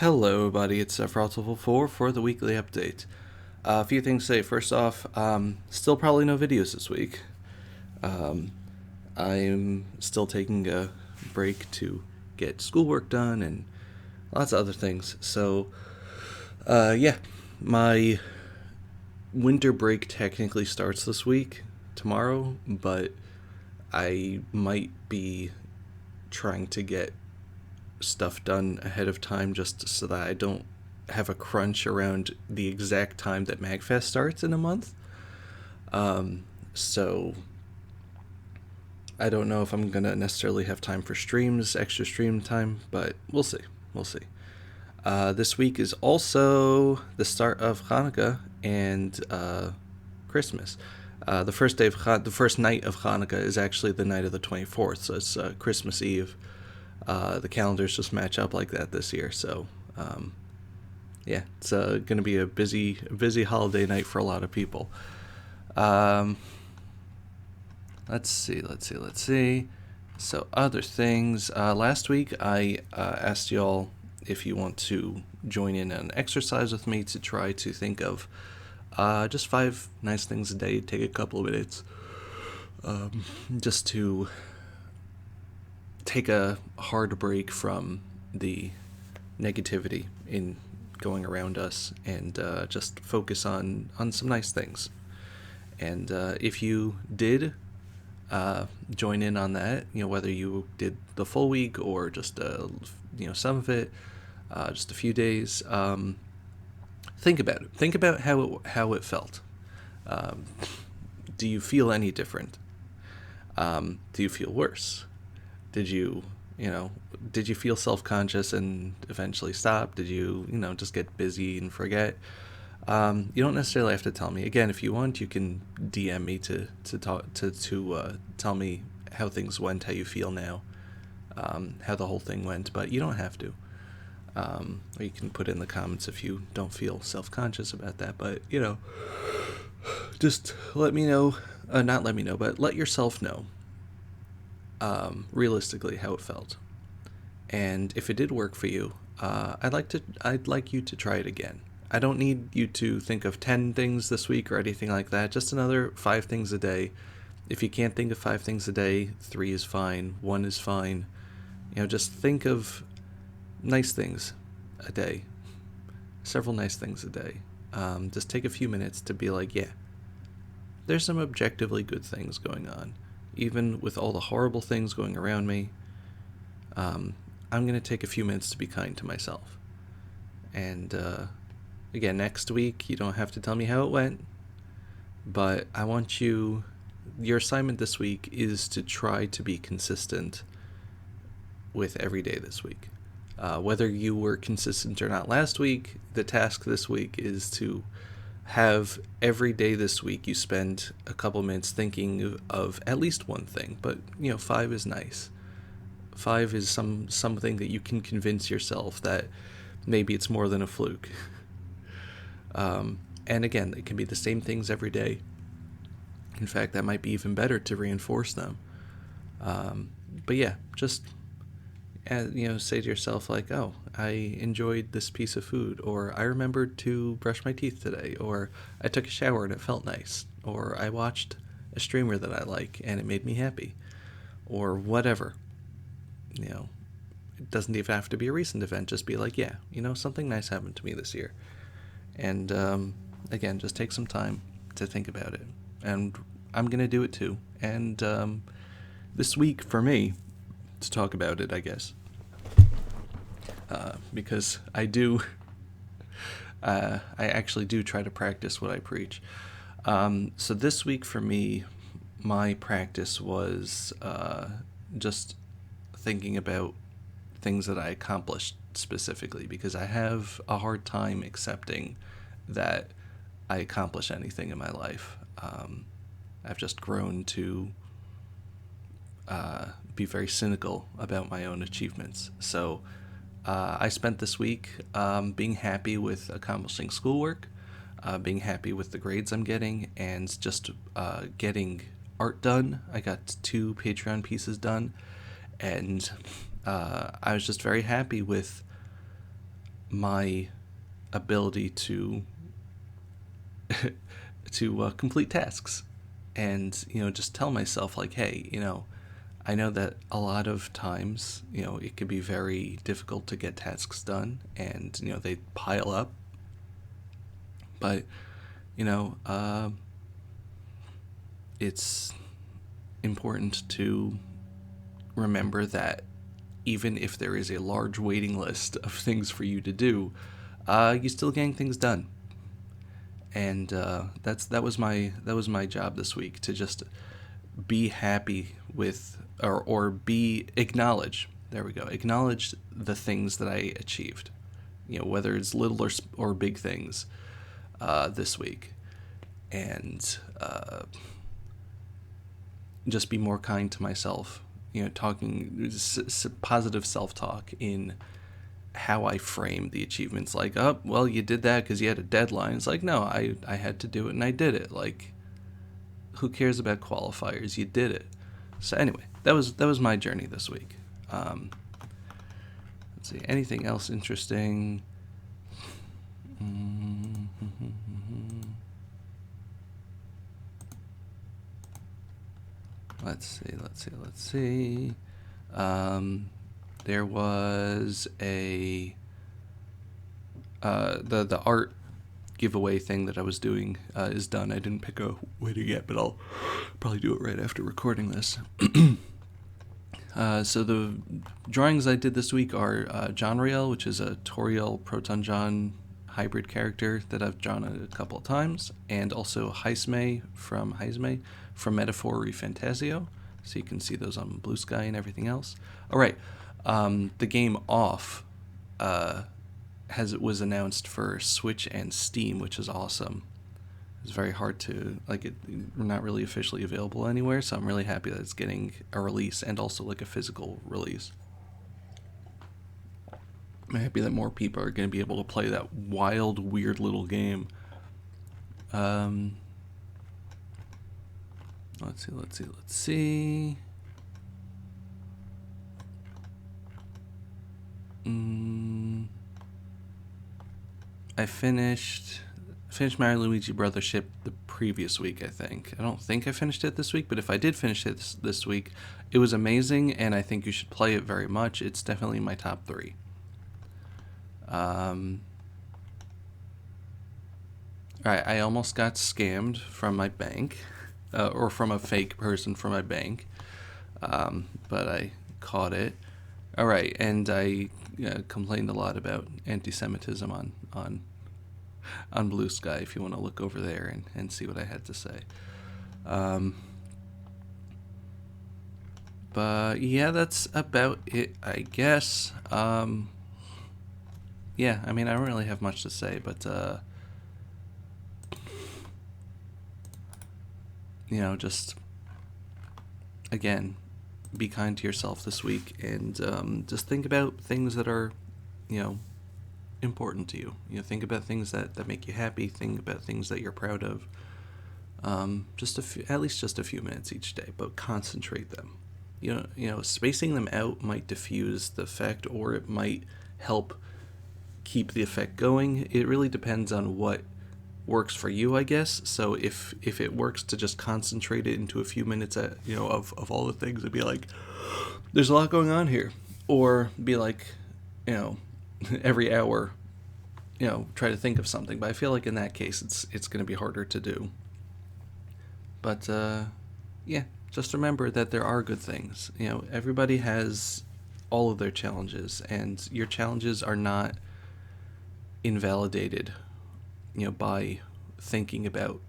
Hello, everybody. It's Sephiroth4 for the weekly update. A few things to say. First off, still probably no videos this week. Um, I'm still taking a break to get schoolwork done and lots of other things. So, yeah, my winter break technically starts this week, tomorrow, but I might be trying to get stuff done ahead of time just so that I don't have a crunch around the exact time that MagFest starts in a month. So I don't know if I'm gonna necessarily have time for streams, extra stream time, but we'll see. We'll see. This week is also the start of Chanukah and Christmas. The first night of Hanukkah is actually the night of the 24th, so it's Christmas Eve. The calendars just match up like that this year, so yeah, it's going to be a busy holiday night for a lot of people. Um, let's see. So other things. Last week I asked y'all if you want to join in an exercise with me to try to think of just 5 nice things a day. Take a couple of minutes, just to take a hard break from the negativity in going around us and just focus on some nice things. And if you did join in on that, whether you did the full week or just some of it, just a few days, think about it. Think about how it felt. Um, do you feel any different? Do you feel worse? Did you, did you feel self-conscious and eventually stop? Did you, just get busy and forget? You don't necessarily have to tell me. Again, if you want, you can DM me to tell me how things went, how you feel now, how the whole thing went. But you don't have to. Or you can put it in the comments if you don't feel self-conscious about that. But just let me know. Not let me know, but let yourself know. Realistically, how it felt, and if it did work for you, I'd like you to try it again. I don't need you to think of 10 things this week or anything like that. Just another 5 things a day. If you can't think of 5 things a day, 3 is fine. 1 is fine. Just think of nice things a day. Several nice things a day. Just take a few minutes to be like, yeah, there's some objectively good things going on. Even with all the horrible things going around me, I'm going to take a few minutes to be kind to myself. And again, next week, you don't have to tell me how it went, but I want your assignment this week is to try to be consistent with every day this week. Whether you were consistent or not last week, the task this week is to have every day this week you spend a couple minutes thinking of at least one thing. But 5 is nice. 5 is something that you can convince yourself that maybe it's more than a fluke. And again, it can be the same things every day. In fact, that might be even better to reinforce them. But yeah, just say to yourself like, oh, I enjoyed this piece of food, or I remembered to brush my teeth today, or I took a shower and it felt nice, or I watched a streamer that I like and it made me happy, or whatever. It doesn't even have to be a recent event. Just be like, yeah, something nice happened to me this year. And again, just take some time to think about it. And I'm going to do it too. And this week for me, to talk about it, I guess, because I actually do try to practice what I preach. So this week for me, my practice was just thinking about things that I accomplished specifically, because I have a hard time accepting that I accomplish anything in my life. I've just grown to be very cynical about my own achievements. So I spent this week being happy with accomplishing schoolwork, being happy with the grades I'm getting, and just getting art done. I got 2 Patreon pieces done, and I was just very happy with my ability to complete tasks, and just tell myself like, hey, I know that a lot of times it can be very difficult to get tasks done, and they pile up, but you know it's important to remember that even if there is a large waiting list of things for you to do, you still getting things done. And that was my job this week, to just be happy with, or be acknowledge. There we go. Acknowledge the things that I achieved. Whether it's little or big things this week, and just be more kind to myself. Talking positive self-talk in how I frame the achievements. Like, oh, well, you did that because you had a deadline. It's like, no, I had to do it and I did it. Like, who cares about qualifiers? You did it. So anyway, that was my journey this week. Let's see, anything else interesting? Let's see. There was a the art giveaway thing that I was doing is done. I didn't pick a winner yet, but I'll probably do it right after recording this. So the drawings I did this week are Jonriel, which is a Toriel Proton John hybrid character that I've drawn a couple of times, and also Heisme from Metaphor Fantasio. So you can see those on Blue Sky and everything else. All right, the game Off was announced for Switch and Steam, which is awesome. It's very hard to we're not really officially available anywhere, so I'm really happy that it's getting a release, and also like a physical release. I'm happy that more people are going to be able to play that wild, weird little game. Let's see. I finished Mario Luigi Brothership the previous week, I think. I don't think I finished it this week, but if I did finish it this week, it was amazing, and I think you should play it very much. It's definitely in my top 3. Alright, I almost got scammed from my bank, or from a fake person from my bank, but I caught it. Alright, and I complained a lot about anti-Semitism on Blue Sky, if you want to look over there and see what I had to say. But yeah, that's about it, I guess. Yeah, I mean, I don't really have much to say, but just again, be kind to yourself this week, and just think about things that are important to you. Think about things that make you happy. Think about things that you're proud of. At least just a few minutes each day, but concentrate them. Spacing them out might diffuse the effect, or it might help keep the effect going. It really depends on what works for you, I guess. So if it works to just concentrate it into a few minutes of all the things, it'd be like, there's a lot going on here. Or be like, every hour, try to think of something. But I feel like in that case, it's going to be harder to do. But yeah, just remember that there are good things. Everybody has all of their challenges, and your challenges are not invalidated, by thinking about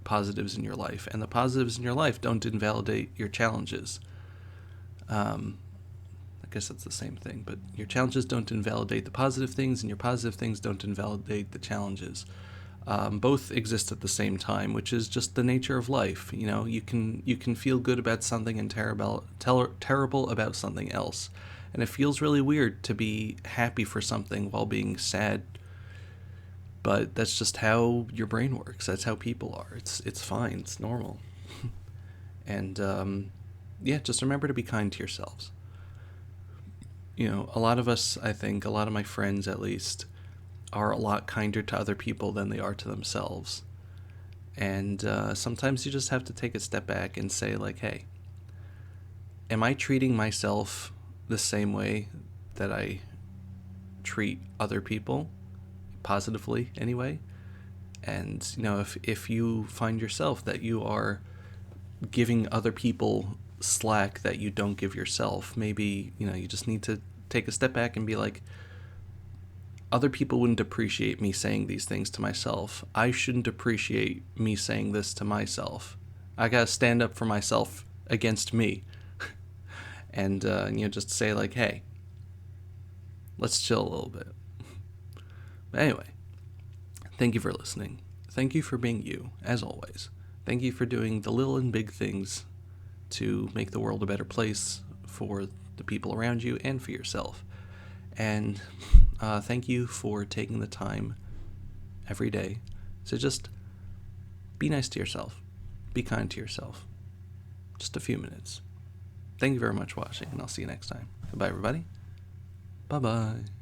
positives in your life, and the positives in your life don't invalidate your challenges. I guess that's the same thing, but your challenges don't invalidate the positive things, and your positive things don't invalidate the challenges. Both exist at the same time, which is just the nature of life. You can feel good about something and terrible about something else, and it feels really weird to be happy for something while being sad. But that's just how your brain works. That's how people are. It's fine. It's normal. And yeah, just remember to be kind to yourselves. A lot of us, I think, a lot of my friends at least, are a lot kinder to other people than they are to themselves. And sometimes you just have to take a step back and say, like, hey, am I treating myself the same way that I treat other people, positively anyway? And, if you find yourself that you are giving other people slack that you don't give yourself, maybe, you just need to take a step back and be like, other people wouldn't appreciate me saying these things to myself. I shouldn't appreciate me saying this to myself. I gotta stand up for myself against me. And, just say, like, hey, let's chill a little bit. But anyway, thank you for listening. Thank you for being you, as always. Thank you for doing the little and big things to make the world a better place for the people around you and for yourself. And thank you for taking the time every day to just be nice to yourself. Be kind to yourself. Just a few minutes. Thank you very much for watching, and I'll see you next time. Goodbye, everybody. Bye-bye.